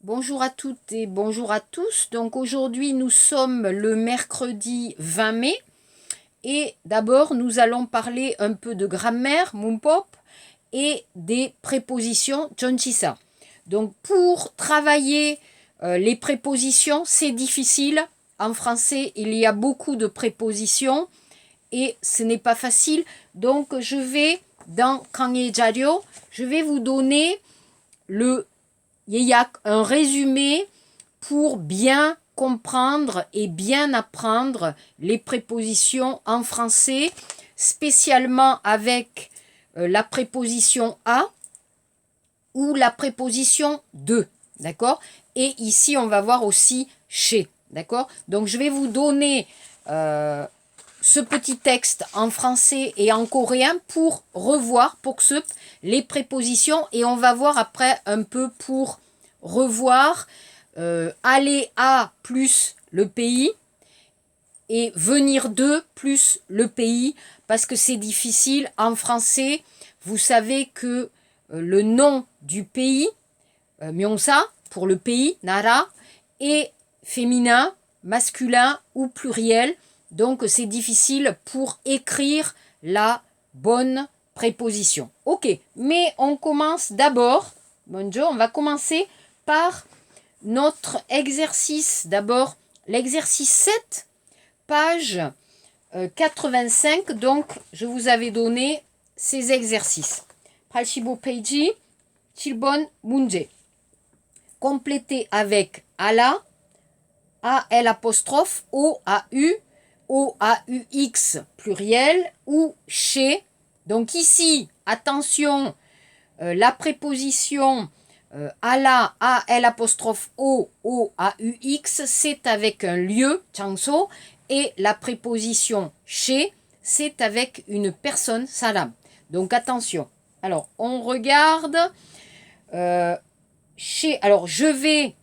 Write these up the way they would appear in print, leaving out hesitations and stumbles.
Bonjour à toutes et bonjour à tous. Donc aujourd'hui nous sommes le mercredi 20 mai et d'abord nous allons parler un peu de grammaire, Mumpop, et des prépositions Chonchisa. Donc pour travailler les prépositions, c'est difficile. En français, il y a beaucoup de prépositions et ce n'est pas facile. Donc je vais dans Kangye Jario, je vais vous donner un résumé pour bien comprendre et bien apprendre les prépositions en français, spécialement avec la préposition à ou la préposition de, d'accord? Et ici, on va voir aussi chez, d'accord? Donc, je vais vous donner ce petit texte en français et en coréen pour revoir, pour que les prépositions, et on va voir après un peu pour revoir aller à plus le pays et venir de plus le pays, parce que c'est difficile en français. Vous savez que le nom du pays, Myeongsa, pour le pays, Nara, est féminin, masculin ou pluriel. Donc c'est difficile pour écrire la bonne préposition. Ok, mais on commence d'abord. Bonjour, on va commencer par notre exercice. D'abord, l'exercice 7, page 85. Donc, je vous avais donné ces exercices. 85페이지 7번 문제. Compléter avec ala, AL apostrophe, OAU, OAUX pluriel ou chez. Donc ici, attention, la préposition ala, AL apostrophe, OAUX, c'est avec un lieu, 장소, et la préposition chez, c'est avec une personne, salam. Donc attention. Alors, on regarde alors, je vais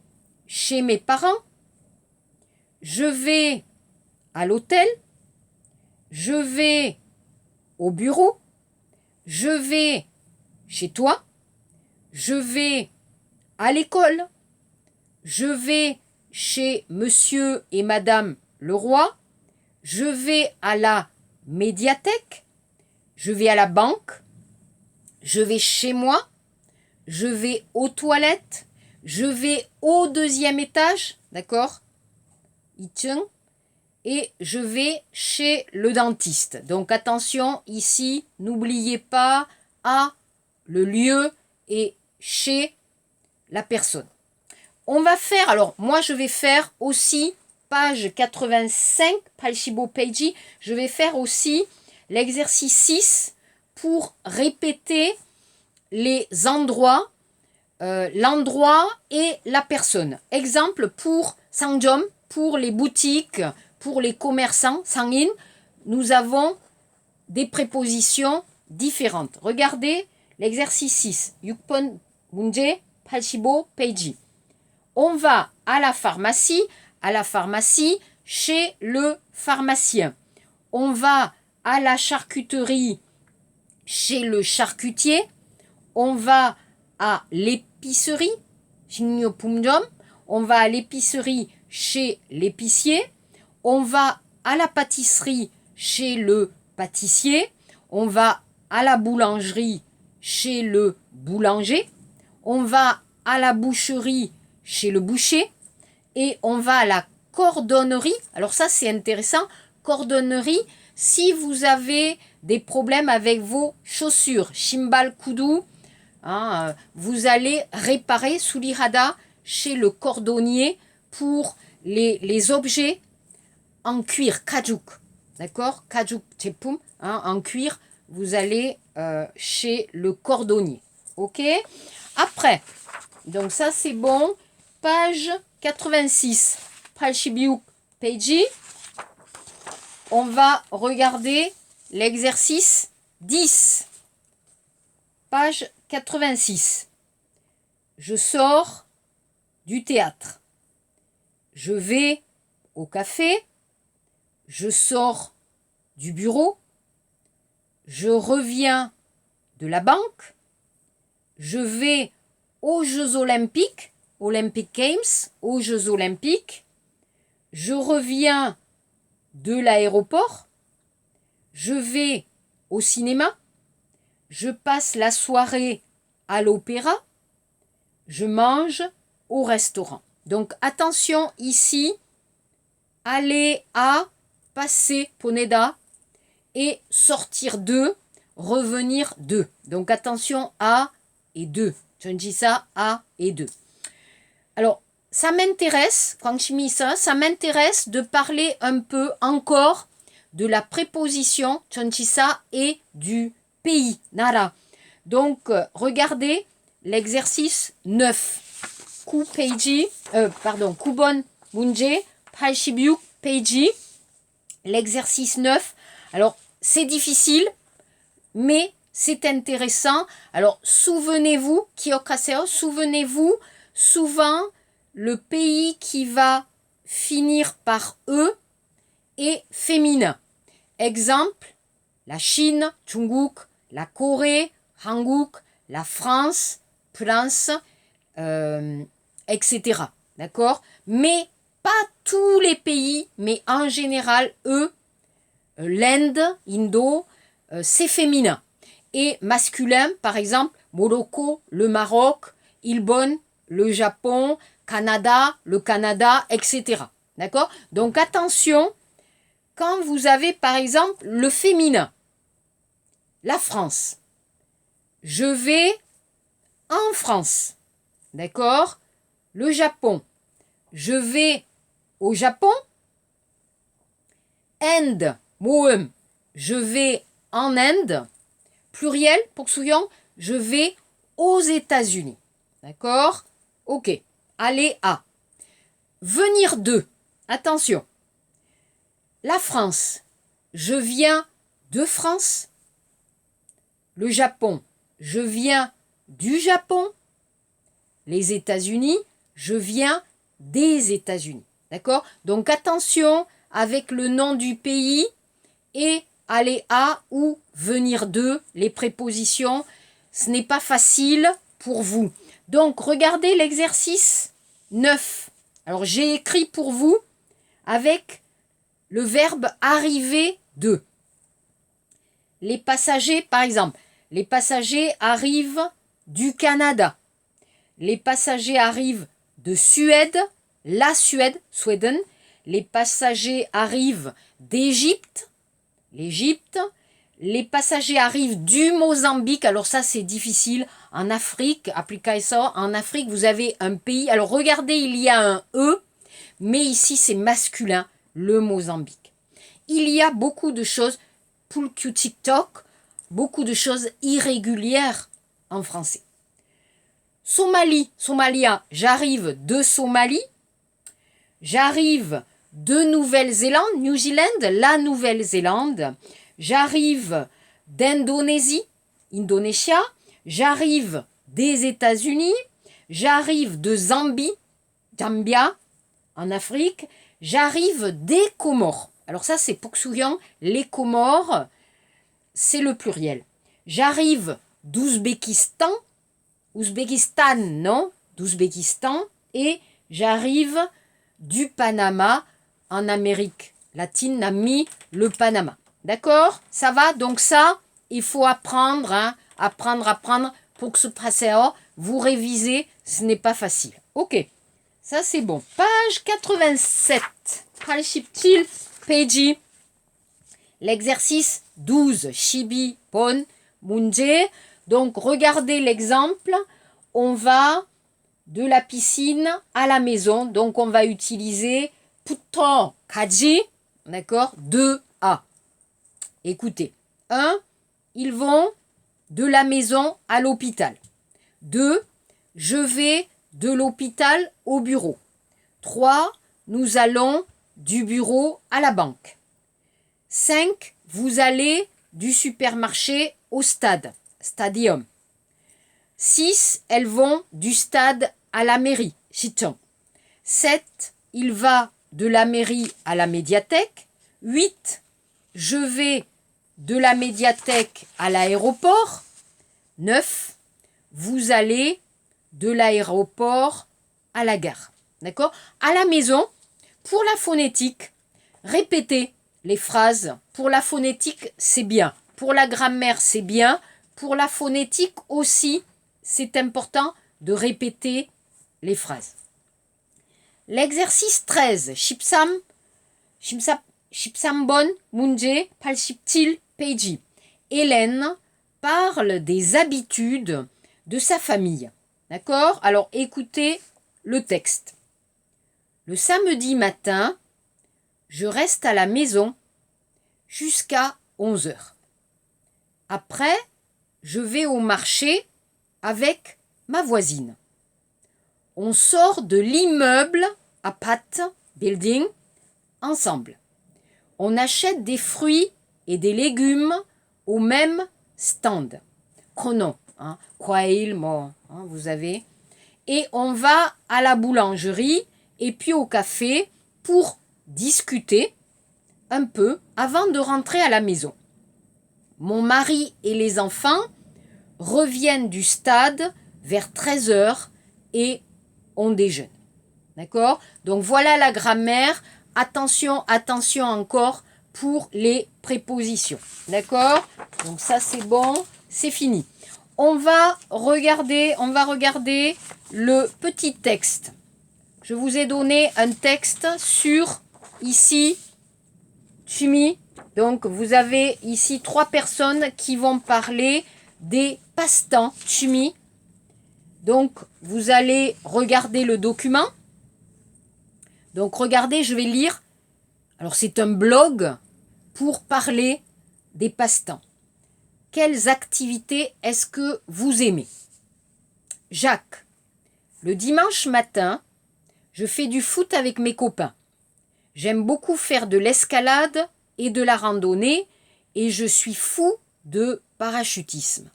chez mes parents, je vais à l'hôtel, je vais au bureau, je vais chez toi, je vais à l'école, je vais chez monsieur et madame le roi, je vais à la médiathèque, je vais à la banque, je vais chez moi, je vais aux toilettes, je vais au deuxième étage, d'accord? Et je vais chez le dentiste. Donc attention, ici, n'oubliez pas à le lieu et chez la personne. On va faire, alors moi je vais faire aussi, page 85, 85페이지, je vais faire aussi l'exercice 6 pour répéter les endroits, l'endroit et la personne. Exemple pour 상점, pour les boutiques, pour les commerçants, 상인, nous avons des prépositions différentes. Regardez l'exercice 6, 6번 문제 85페이지. On va à la pharmacie, chez le pharmacien. On va à la charcuterie, chez le charcutier. On va à l'épicerie, 식료품점. On va à l'épicerie chez l'épicier. On va à la pâtisserie chez le pâtissier. On va à la boulangerie chez le boulanger. On va à la boucherie chez le boucher. Et on va à la cordonnerie. Alors ça c'est intéressant. Cordonnerie, si vous avez des problèmes avec vos chaussures, 신발 구두, vous allez réparer 수리하다 chez le cordonnier pour les objets en cuir, 가죽, d'accord? 가죽 제품, en cuir, vous allez chez le cordonnier, ok? Après, donc ça c'est bon, page 86, 86페이지, on va regarder l'exercice 10, page 86. Je sors du théâtre. Je vais au café. Je sors du bureau. Je reviens de la banque. Je vais aux Jeux Olympiques. Olympic Games, aux Jeux Olympiques. Je reviens de l'aéroport. Je vais au cinéma. Je passe la soirée à l'opéra. Je mange au restaurant. Donc attention ici, aller à, passer, poneda, et sortir de, revenir de. Donc attention à et de. Je dis ça à et de. Alors, ça m'intéresse, ça m'intéresse de parler un peu encore de la préposition chonchisa et du pays, nara. Donc, regardez l'exercice 9. Kubon Munje, 86 Peiji. L'exercice 9. Alors, c'est difficile, mais c'est intéressant. Alors, souvenez-vous, Kyokaseo, souvenez-vous, souvent, le pays qui va finir par E est féminin. Exemple, la Chine, Chungguk, la Corée, Hanguk, la France, etc. D'accord? Mais pas tous les pays, mais en général, l'Inde, Indo, c'est féminin. Et masculin, par exemple, Morocco, le Maroc, Ilbon, le Japon, Canada, le Canada, etc. D'accord? Donc attention, quand vous avez par exemple le féminin, la France, je vais en France. D'accord? Le Japon, je vais au Japon. Inde, Moem, je vais en Inde. Pluriel, pour Souyon, je vais aux États-Unis. D'accord? Ok. Aller à. Venir de. Attention. La France, je viens de France. Le Japon, je viens du Japon. Les États-Unis, je viens des États-Unis. D'accord? Donc attention avec le nom du pays et aller à ou venir de, les prépositions. Ce n'est pas facile pour vous. Donc regardez l'exercice 9. Alors j'ai écrit pour vous avec le verbe arriver de. Les passagers, par exemple, les passagers arrivent du Canada. Les passagers arrivent de Suède, la Suède, Sweden. Les passagers arrivent d'Égypte, l'Égypte. Les passagers arrivent du Mozambique. Alors ça, c'est difficile. En Afrique, appliquez ça. En Afrique, vous avez un pays. Alors regardez, il y a un E, mais ici, c'est masculin, le Mozambique. Il y a beaucoup de choses, pour le TikTok, beaucoup de choses irrégulières en français. Somalie, Somalia, j'arrive de Somalie. J'arrive de Nouvelle-Zélande, New Zealand, la Nouvelle-Zélande. J'arrive d'Indonésie, Indonesia. J'arrive des États-Unis. J'arrive de Zambie, Zambia, en Afrique. J'arrive des Comores. Alors ça, c'est Poksuyan, les Comores, c'est le pluriel. J'arrive d'Ouzbékistan, Ouzbékistan, non, d'Ouzbékistan. Et j'arrive du Panama, en Amérique latine, a mis le Panama. D'accord? Ça va? Donc ça, il faut apprendre, hein, apprendre pour que ce passéo, vous révisez, ce n'est pas facile. Ok, ça c'est bon. Page 87. Palchiptil, Peiji. L'exercice 12. Shibi, Pon, Munje. Donc regardez l'exemple. On va de la piscine à la maison. Donc on va utiliser puto, kaji. D'accord? 2A. Écoutez. 1. Ils vont de la maison à l'hôpital. 2. Je vais de l'hôpital au bureau. 3. Nous allons du bureau à la banque. 5. Vous allez du supermarché au stade. Stadium. 6. Elles vont du stade à la mairie. Chiton. 7. Il va de la mairie à la médiathèque. 8. Je vais de la médiathèque à l'aéroport. 9. Vous allez de l'aéroport à la gare. D'accord? À la maison, pour la phonétique, répétez les phrases. Pour la phonétique, c'est bien. Pour la grammaire, c'est bien. Pour la phonétique aussi, c'est important de répéter les phrases. L'exercice 13, Shipsambon Munje Palshiptil Peiji. Hélène parle des habitudes de sa famille. D'accord? Alors écoutez le texte. Le samedi matin, je reste à la maison jusqu'à 11 heures. Après, je vais au marché avec ma voisine. On sort de l'immeuble à pattes, building, ensemble. On achète des fruits et des légumes au même stand. Kono, kwail, mo, vous avez. Et on va à la boulangerie et puis au café pour discuter un peu avant de rentrer à la maison. Mon mari et les enfants reviennent du stade vers 13 heures et on déjeune. D'accord? Donc voilà la grammaire. Attention, attention encore pour les prépositions. D'accord? Donc ça c'est bon, c'est fini. On va regarder le petit texte. Je vous ai donné un texte sur ici Chimie. Donc vous avez ici 3 personnes qui vont parler des passe-temps chimie. Donc vous allez regarder le document. Donc regardez, je vais lire. Alors c'est un blog pour parler des passe-temps. Quelles activités est-ce que vous aimez? Jacques, le dimanche matin, je fais du foot avec mes copains. J'aime beaucoup faire de l'escalade et de la randonnée et je suis fou de parachutisme.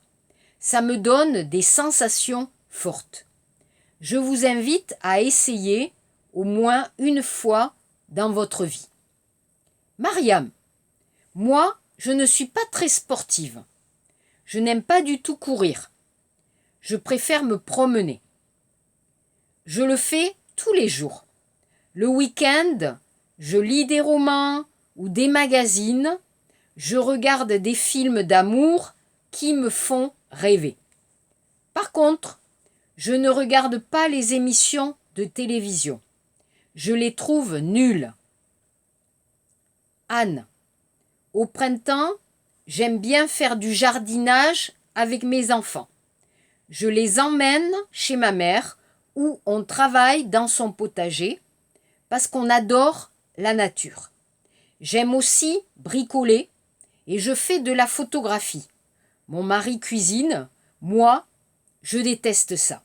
Ça me donne des sensations fortes. Je vous invite à essayer au moins une fois dans votre vie. Mariam, moi, je ne suis pas très sportive. Je n'aime pas du tout courir. Je préfère me promener. Je le fais tous les jours. Le week-end, je lis des romans ou des magazines. Je regarde des films d'amour qui me font rêver. Par contre, je ne regarde pas les émissions de télévision. Je les trouve nulles. Anne, au printemps, j'aime bien faire du jardinage avec mes enfants. Je les emmène chez ma mère où on travaille dans son potager parce qu'on adore la nature. J'aime aussi bricoler et je fais de la photographie. Mon mari cuisine, moi, je déteste ça.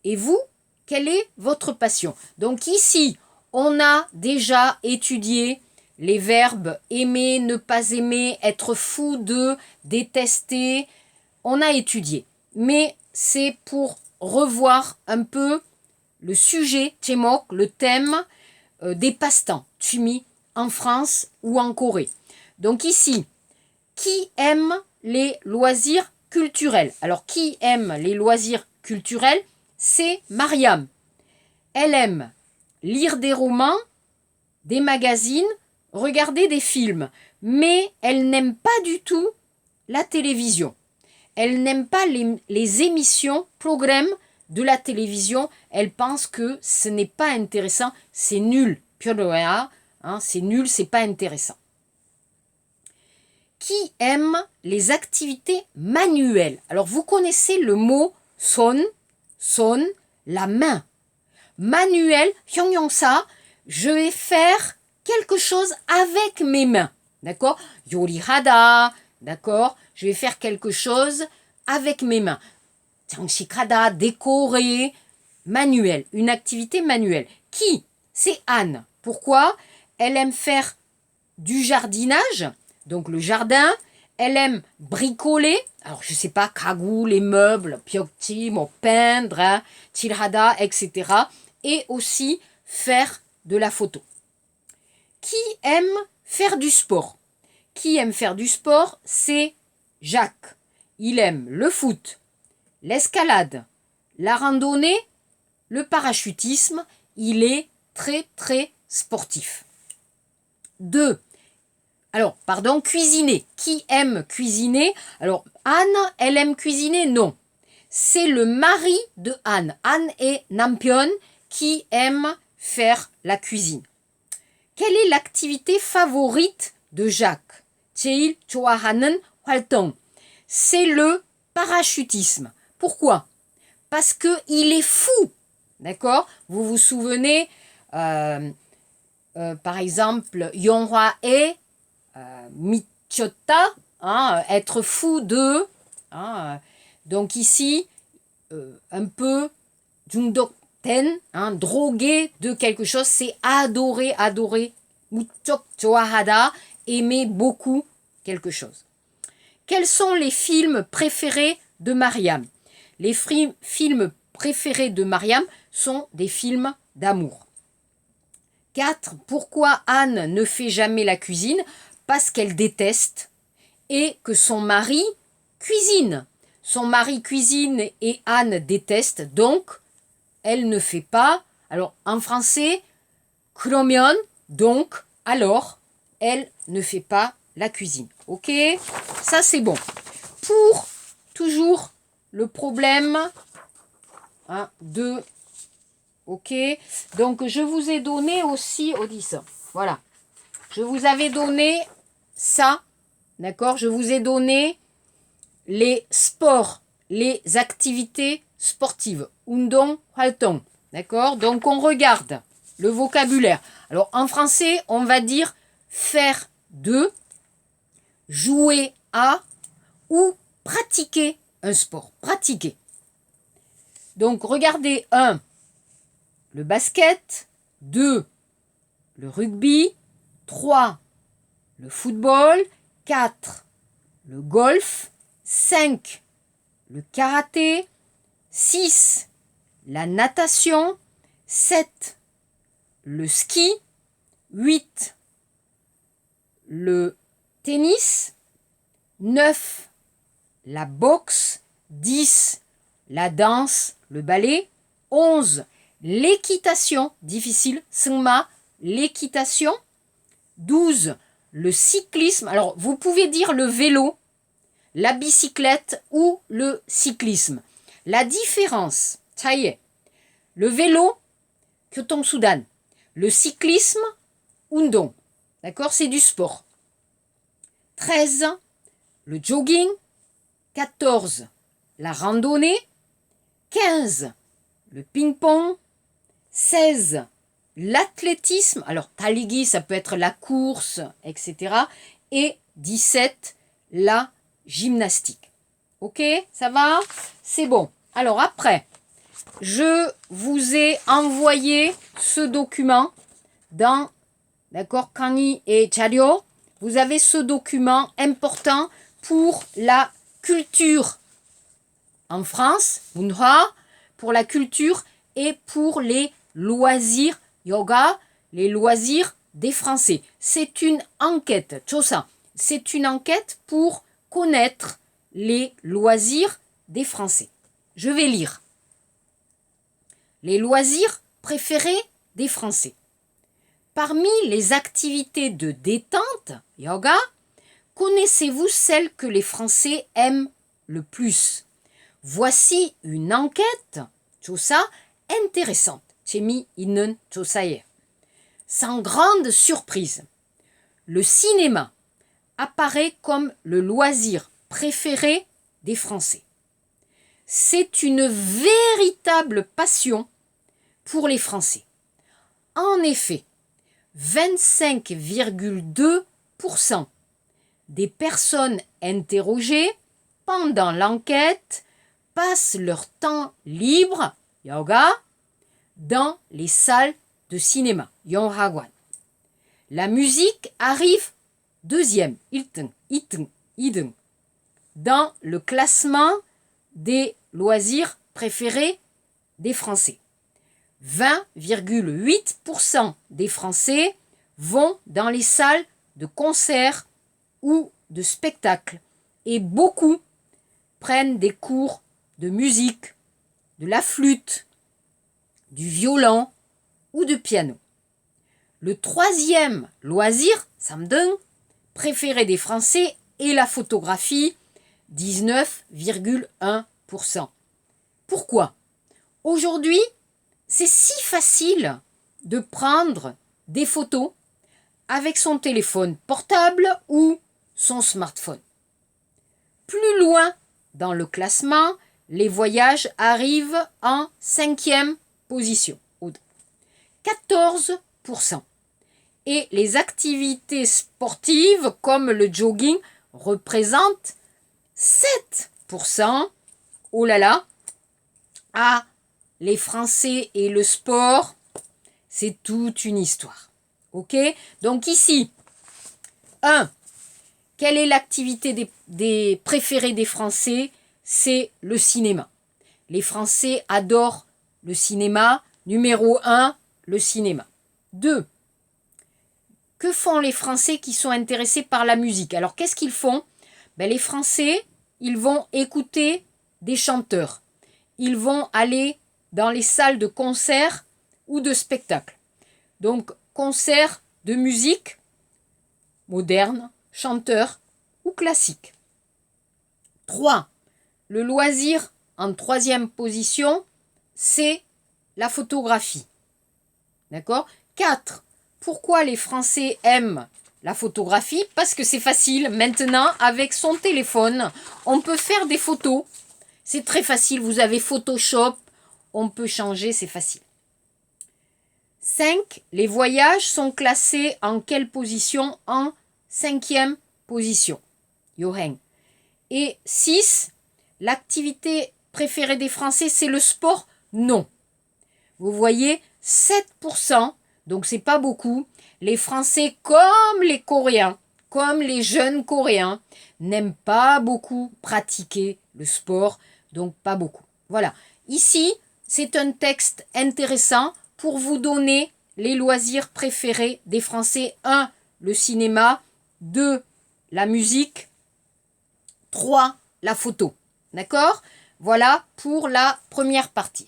Et vous, quelle est votre passion? Donc ici, on a déjà étudié les verbes aimer, ne pas aimer, être fou de, détester. On a étudié. Mais c'est pour revoir un peu le sujet, Tchemok, le thème des passe-temps, Tchumi, en France ou en Corée. Donc ici, qui aime les loisirs culturels? Alors, qui aime les loisirs culturels? C'est Mariam. Elle aime lire des romans, des magazines, regarder des films, mais elle n'aime pas du tout la télévision. Elle n'aime pas les émissions, programmes de la télévision. Elle pense que ce n'est pas intéressant, c'est nul. C'est nul, c'est pas intéressant. Qui aime les activités manuelles? Alors vous connaissez le mot son, la main. Manuel, hyongyongsa, je vais faire quelque chose avec mes mains. D'accord? Yorihada, d'accord? Je vais faire quelque chose avec mes mains. Changshikada, décorer, manuel, une activité manuelle. Qui? C'est Anne. Pourquoi? Elle aime faire du jardinage, donc le jardin. Elle aime bricoler. Alors, je ne sais pas, kagou, les meubles, pyokchi, peindre, chilhada, etc. Et aussi faire de la photo. Qui aime faire du sport? Qui aime faire du sport? C'est Jacques. Il aime le foot, l'escalade, la randonnée le parachutisme, il est très très sportif. 2. Alors, pardon, cuisiner. Qui aime cuisiner? Alors, Anne, elle aime cuisiner? Non. C'est le mari de Anne. Anne est Nampion qui aime faire la cuisine. Quelle est l'activité favorite de Jacques? 제일 좋아하는 활동. C'est le parachutisme. Pourquoi? Parce qu'il est fou. D'accord? Vous vous souvenez, par exemple, Yonghwa-e, Michota, hein, être fou de. Hein, donc ici, un peu jungdokten, hein, drogué de quelque chose, c'est adorer, adorer. Muchok joahada, aimer beaucoup quelque chose. Quels sont les films préférés de Mariam? Les films préférés de Mariam sont des films d'amour. 4. Pourquoi Anne ne fait jamais la cuisine? Parce qu'elle déteste et que son mari cuisine. Son mari cuisine et Anne déteste, donc elle ne fait pas. Alors en français, 그러면, donc, alors, elle ne fait pas la cuisine. Ok? Ça c'est bon. Pour toujours le problème de... Ok? Donc je vous ai donné aussi, Odysse, voilà. Je vous avais donné ça, d'accord? Je vous ai donné les sports, les activités sportives. Undong, 활동, d'accord? Donc on regarde le vocabulaire. Alors en français, on va dire faire de, jouer à ou pratiquer un sport. Pratiquer. Donc regardez 1, le basket, 2, le rugby, 3, le football, 4, le golf, 5, le karaté, 6, la natation, 7, le ski, 8, le tennis, 9, la boxe, 10, la danse, le ballet, 11, l'équitation, difficile, sengma, l'équitation, 12, le cyclisme. Alors, vous pouvez dire le vélo, la bicyclette ou le cyclisme. La différence, ça y est, le vélo, 교통 수단, le cyclisme, 운동. D'accord? C'est du sport. 13, le jogging. 14, la randonnée. 15, le ping-pong. 16, l'athlétisme. Alors, taligi, ça peut être la course, etc. Et 17, la gymnastique. Ok? Ça va? C'est bon. Alors après, je vous ai envoyé ce document dans, d'accord, Kangi et Chario. Vous avez ce document important pour la culture en France, Munhwa, pour la culture et pour les loisirs yoga, les loisirs des Français. C'est une enquête, Chosa. C'est une enquête pour connaître les loisirs des Français. Je vais lire. Les loisirs préférés des Français. Parmi les activités de détente, yoga, connaissez-vous celles que les Français aiment le plus? Voici une enquête, 조사, intéressante. 재미있는 조사예요. Sans grande surprise, le cinéma apparaît comme le loisir préféré des Français. C'est une véritable passion pour les Français. En effet, 25,2% des personnes interrogées pendant l'enquête passent leur temps libre, yoga, dans les salles de cinéma, 영화관. La musique arrive deuxième, 1등, 2등, 2등, dans le classement des loisirs préférés des Français. 20,8% des Français vont dans les salles de concert ou de spectacle et beaucoup prennent des cours de musique, de la flûte, du violon ou du piano. Le troisième loisir, samdeng, préféré des Français est la photographie, 19,1%. Pourquoi? Aujourd'hui, c'est si facile de prendre des photos avec son téléphone portable ou son smartphone. Plus loin dans le classement, les voyages arrivent en 5e position, 14%. Et les activités sportives comme le jogging représentent 7%. Oh là là! Ah, les Français et le sport, c'est toute une histoire. Ok? Donc ici, 1. Quelle est l'activité des préférée des Français? C'est le cinéma. Les Français adorent le cinéma. Numéro 1, le cinéma. 2. Que font les Français qui sont intéressés par la musique? Alors, qu'est-ce qu'ils font? Les Français, ils vont écouter des chanteurs. Ils vont aller dans les salles de concert ou de spectacle. Donc, concert de musique moderne, chanteur ou classique. 3. Le loisir en 3e position, c'est la photographie. D'accord? 4. Pourquoi les Français aiment la photographie? Parce que c'est facile. Maintenant, avec son téléphone, on peut faire des photos. C'est très facile. Vous avez Photoshop. On peut changer, c'est facile. 5. Les voyages sont classés en quelle position? En 5e position. Yoheng. Et 6. L'activité préférée des Français, c'est le sport? Non. Vous voyez, 7%. Donc, c'est pas beaucoup. Les Français, comme les Coréens, comme les jeunes Coréens, n'aiment pas beaucoup pratiquer le sport. Donc, pas beaucoup. Voilà. Ici, c'est un texte intéressant pour vous donner les loisirs préférés des Français. 1. Le cinéma. 2. La musique. 3. La photo. D'accord? Voilà pour la première partie.